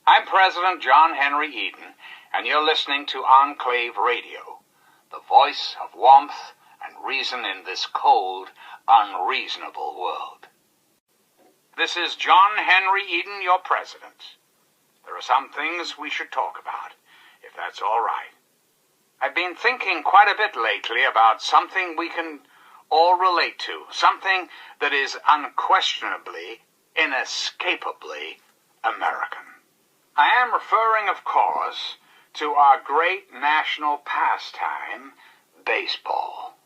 I'm President John Henry Eden, and you're listening to Enclave Radio, the voice of warmth and reason in this cold, unreasonable world. This is John Henry Eden, your president. There are some things we should talk about, if that's all right. I've been thinking quite a bit lately about something we can all relate to, something that is unquestionably, inescapably American. I am referring, of course, to our great national pastime, baseball.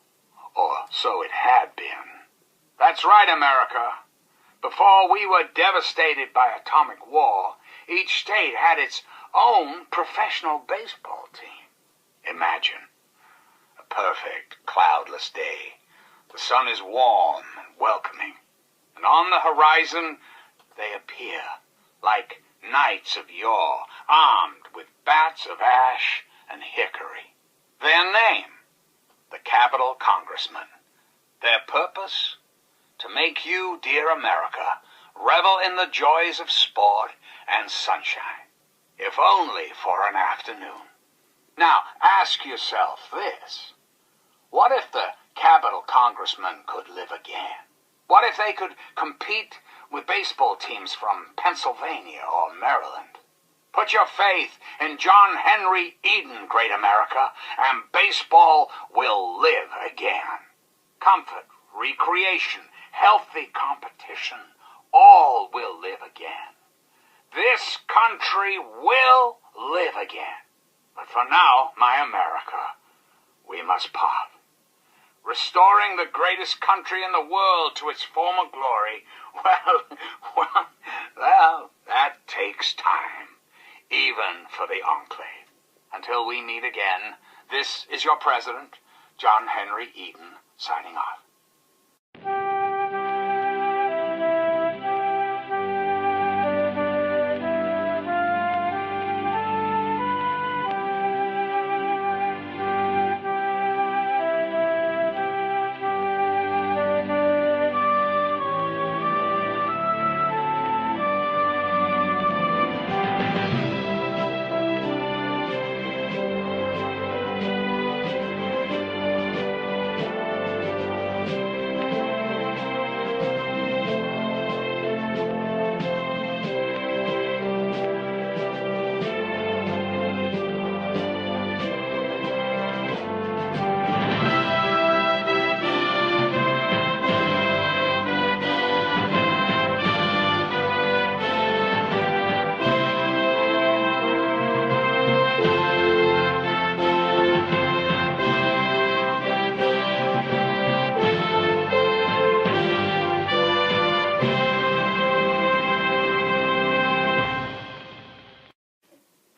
Or so it had been. That's right, America. Before we were devastated by atomic war, each state had its own professional baseball team. Imagine a perfect, cloudless day. The sun is warm and welcoming, and on the horizon they appear like knights of yore, armed with bats of ash and hickory. Their name, the Capitol Congressmen. Their purpose, to make you, dear America, revel in the joys of sport and sunshine, if only for an afternoon. Now, ask yourself this. What if the Capitol Congressmen could live again? What if they could compete with baseball teams from Pennsylvania or Maryland? Put your faith in John Henry Eden, great America, and baseball will live again. Comfort, recreation, healthy competition, all will live again. This country will live again. But for now, my America, we must part. Restoring the greatest country in the world to its former glory, well, that takes time, even for the Enclave. Until we meet again, this is your president, John Henry Eden, signing off.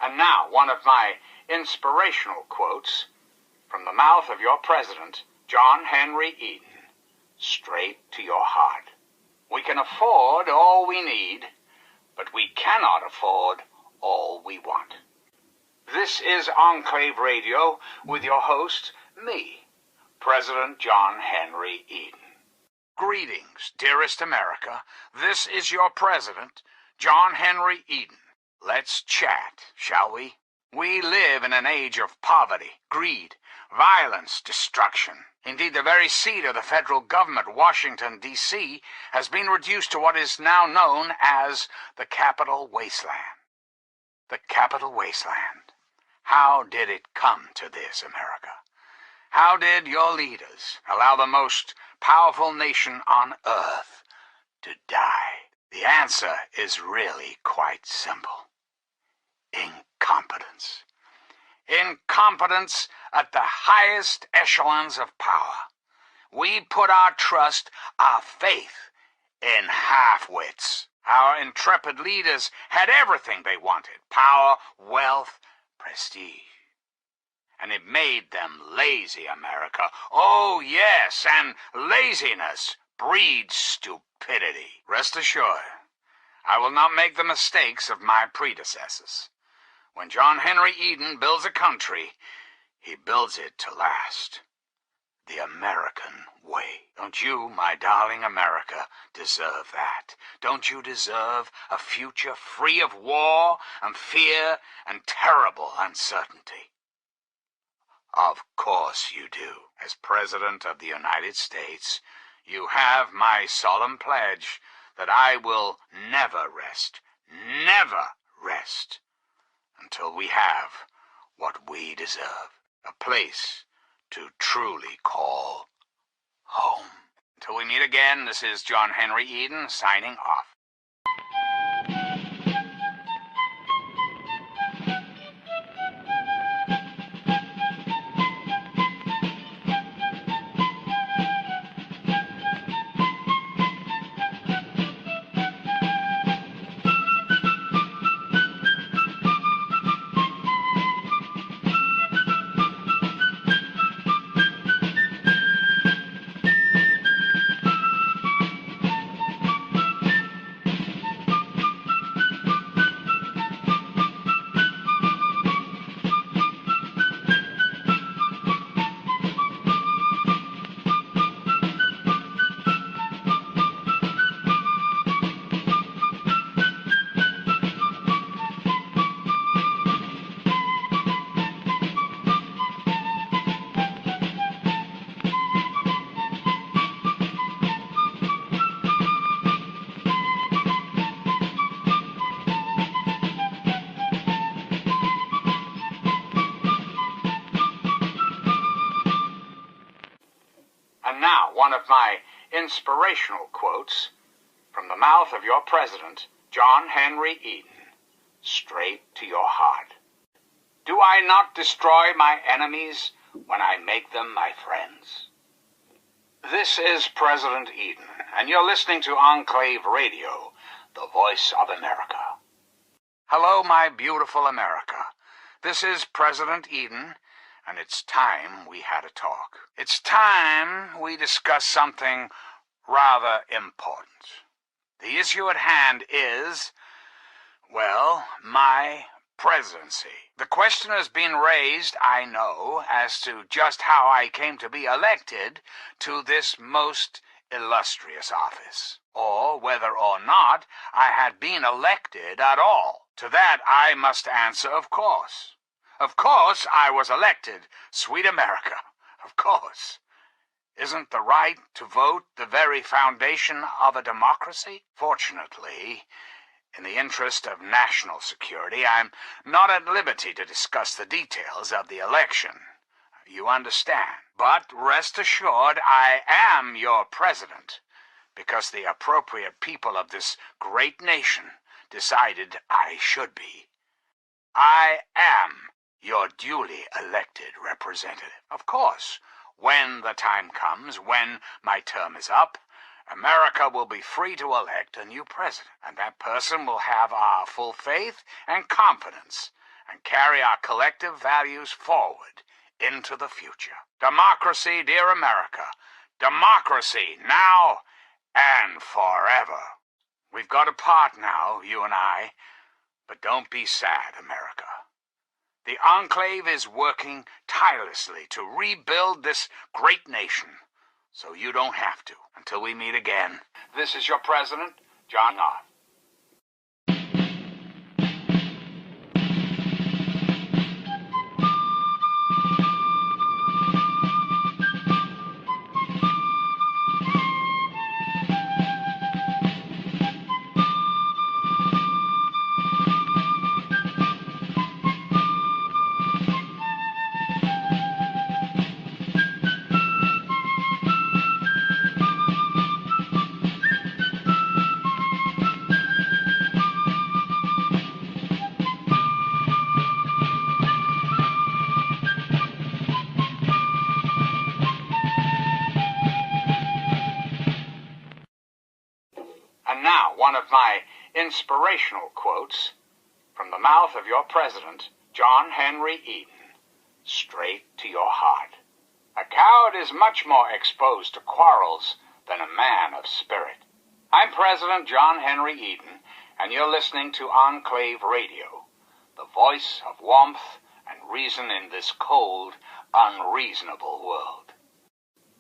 And now, one of my inspirational quotes from the mouth of your president, John Henry Eden, straight to your heart. We can afford all we need, but we cannot afford all we want. This is Enclave Radio with your host, me, President John Henry Eden. Greetings, dearest America. This is your president, John Henry Eden. Let's chat, shall we? We live in an age of poverty, greed, violence, destruction. Indeed, the very seat of the federal government, Washington, D.C., has been reduced to what is now known as the Capital Wasteland. The Capital Wasteland. How did it come to this, America? How did your leaders allow the most powerful nation on earth to die? The answer is really quite simple. Incompetence. Incompetence at the highest echelons of power. We put our trust, our faith, in half-wits. Our intrepid leaders had everything they wanted: power, wealth, prestige. And it made them lazy, America. Oh, yes, and laziness breeds stupidity. Rest assured, I will not make the mistakes of my predecessors. When John Henry Eden builds a country, he builds it to last. the American way. Don't you, my darling America, deserve that? Don't you deserve a future free of war and fear and terrible uncertainty? Of course you do. As President of the United States, you have my solemn pledge that I will never rest until we have what we deserve, a place to truly call home. Until we meet again, this is John Henry Eden signing off. And now, one of my inspirational quotes from the mouth of your president, John Henry Eden, straight to your heart. Do I not destroy my enemies when I make them my friends? This is President Eden, and you're listening to Enclave Radio, the voice of America. Hello, my beautiful America. This is President Eden, and it's time we had a talk. It's time we discuss something rather important. The issue at hand is, well, my presidency. The question has been raised, I know, as to just how I came to be elected to this most illustrious office, or whether or not I had been elected at all. To that I must answer, of course. Of course I was elected, sweet America, of course. Isn't the right to vote the very foundation of a democracy? Fortunately, in the interest of national security, I'm not at liberty to discuss the details of the election. You understand. But rest assured, I am your president, because the appropriate people of this great nation decided I should be. I am your duly elected representative. Of course, when the time comes, when my term is up, America will be free to elect a new president, and that person will have our full faith and confidence and carry our collective values forward into the future. Democracy, dear America. Democracy now and forever. We've got apart now, you and I, but don't be sad, America. The Enclave is working tirelessly to rebuild this great nation, so you don't have to. Until we meet again, this is your president, John Knott. And now, one of my inspirational quotes from the mouth of your president, John Henry Eden, straight to your heart. A coward is much more exposed to quarrels than a man of spirit. I'm President John Henry Eden, and you're listening to Enclave Radio, the voice of warmth and reason in this cold, unreasonable world.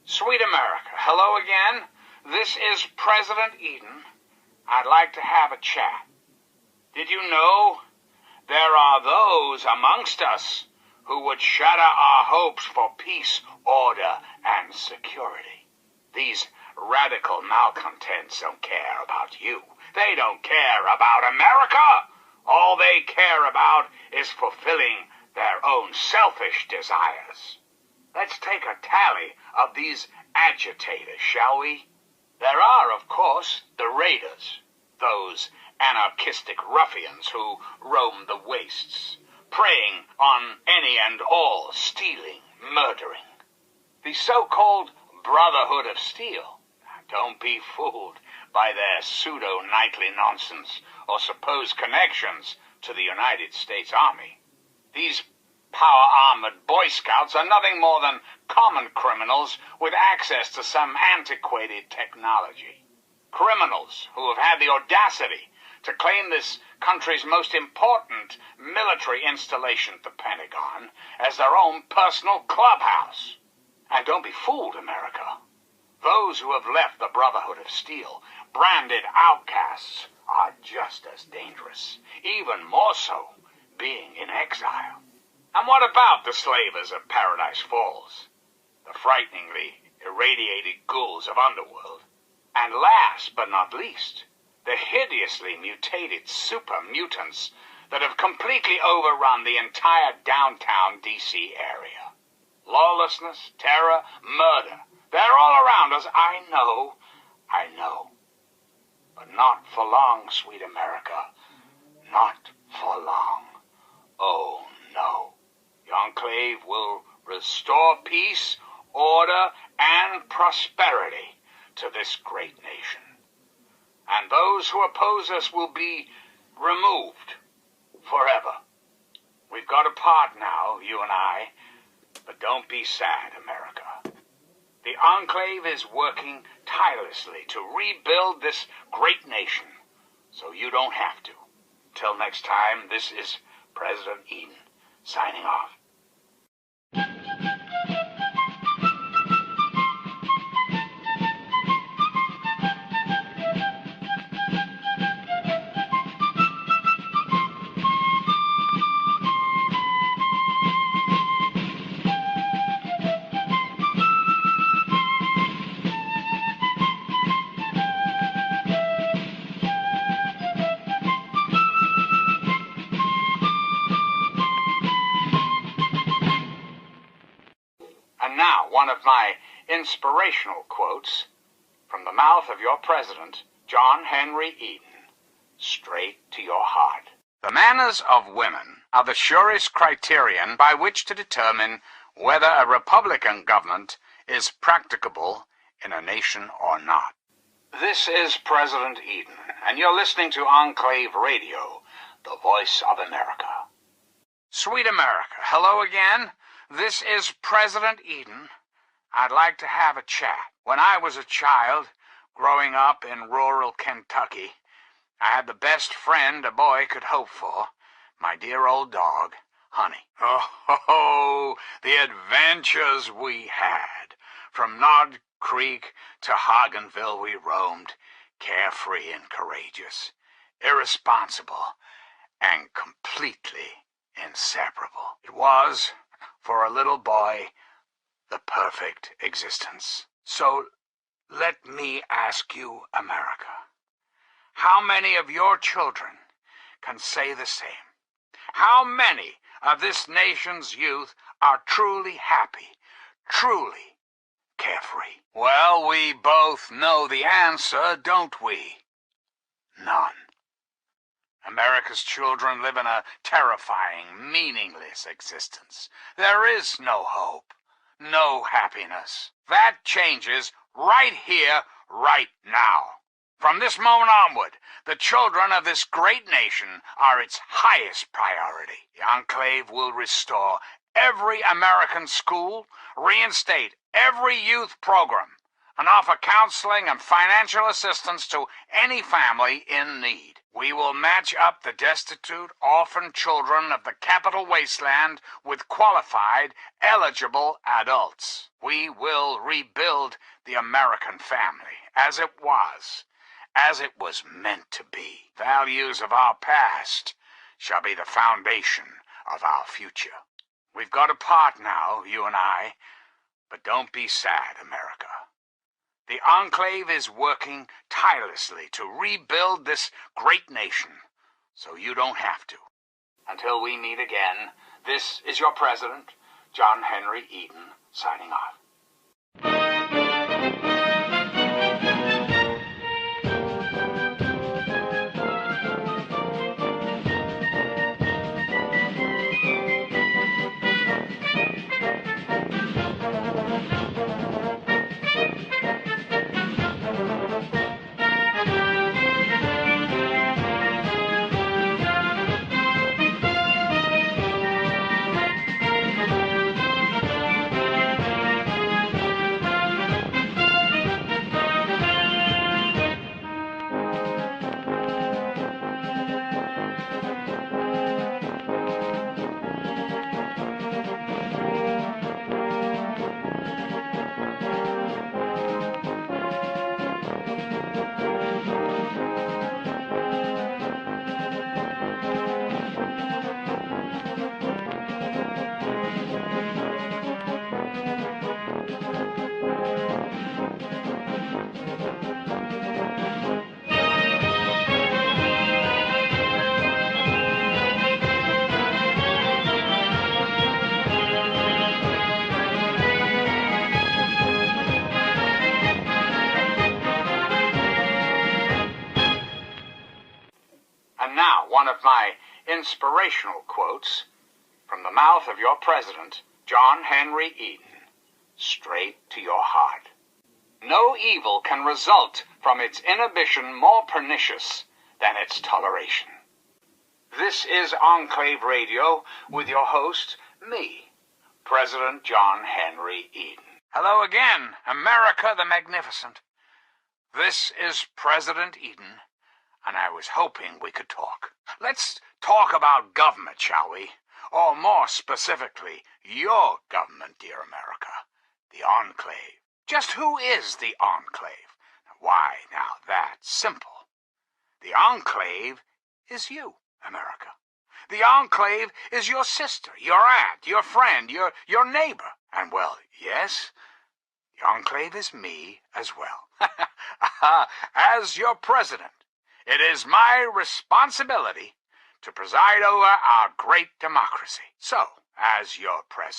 Sweet America, hello again. This is President Eden. I'd like to have a chat. Did you know there are those amongst us who would shatter our hopes for peace, order, and security? These radical malcontents don't care about you. They don't care about America. All they care about is fulfilling their own selfish desires. Let's take a tally of these agitators, shall we? There are, of course, the raiders, those anarchistic ruffians who roam the wastes, preying on any and all, stealing, murdering. The so-called Brotherhood of Steel. Don't be fooled by their pseudo-knightly nonsense or supposed connections to the United States Army. These power-armored Boy Scouts are nothing more than common criminals with access to some antiquated technology. Criminals who have had the audacity to claim this country's most important military installation, the Pentagon, as their own personal clubhouse. And don't be fooled, America. Those who have left the Brotherhood of Steel, branded outcasts, are just as dangerous, even more so, being in exile. And what about the slavers of Paradise Falls, the frighteningly irradiated ghouls of Underworld? And last but not least, the hideously mutated super mutants that have completely overrun the entire downtown D.C. area. Lawlessness, terror, murder, they're all around us. I know. But not for long, sweet America. Not for long. Oh, no. The Enclave will restore peace, order, and prosperity to this great nation. And those who oppose us will be removed forever. We've got a part now, you and I, but don't be sad, America. The Enclave is working tirelessly to rebuild this great nation, so you don't have to. Till next time, this is President Eden, signing off. And now, one of my inspirational quotes from the mouth of your president, John Henry Eden, straight to your heart. The manners of women are the surest criterion by which to determine whether a Republican government is practicable in a nation or not. This is President Eden, and you're listening to Enclave Radio, the voice of America. Sweet America, hello again. This is President Eden. I'd like to have a chat. When I was a child, growing up in rural Kentucky, I had the best friend a boy could hope for, my dear old dog, Honey. Oh, the adventures we had. From Nod Creek to Hagenville we roamed, carefree and courageous, irresponsible, and completely inseparable. It was, for a little boy, the perfect existence. So let me ask you, America, how many of your children can say the same? How many of this nation's youth are truly happy, truly carefree? Well, we both know the answer, don't we? None. America's children live in a terrifying, meaningless existence. There is no hope, no happiness. That changes right here, right now. From this moment onward, the children of this great nation are its highest priority. The Enclave will restore every American school, reinstate every youth program, and offer counseling and financial assistance to any family in need. We will match up the destitute, orphan children of the capital wasteland with qualified, eligible adults. We will rebuild the American family as it was meant to be. Values of our past shall be the foundation of our future. We've got a part now, you and I, but don't be sad, America. The Enclave is working tirelessly to rebuild this great nation, so you don't have to. Until we meet again, this is your president, John Henry Eden, signing off. And now, one of my inspirational quotes from the mouth of your president, John Henry Eden, straight to your heart. No evil can result from its inhibition more pernicious than its toleration. This is Enclave Radio with your host, me, President John Henry Eden. Hello again, America the Magnificent. This is President Eden, and I was hoping we could talk. Let's talk about government, shall we? Or more specifically, your government, dear America, the Enclave. Just who is the Enclave? Why, now that's simple. The Enclave is you, America. The Enclave is your sister, your aunt, your friend, your neighbor. And, well, yes, the Enclave is me as well. As your president, it is my responsibility to preside over our great democracy. So, as your president,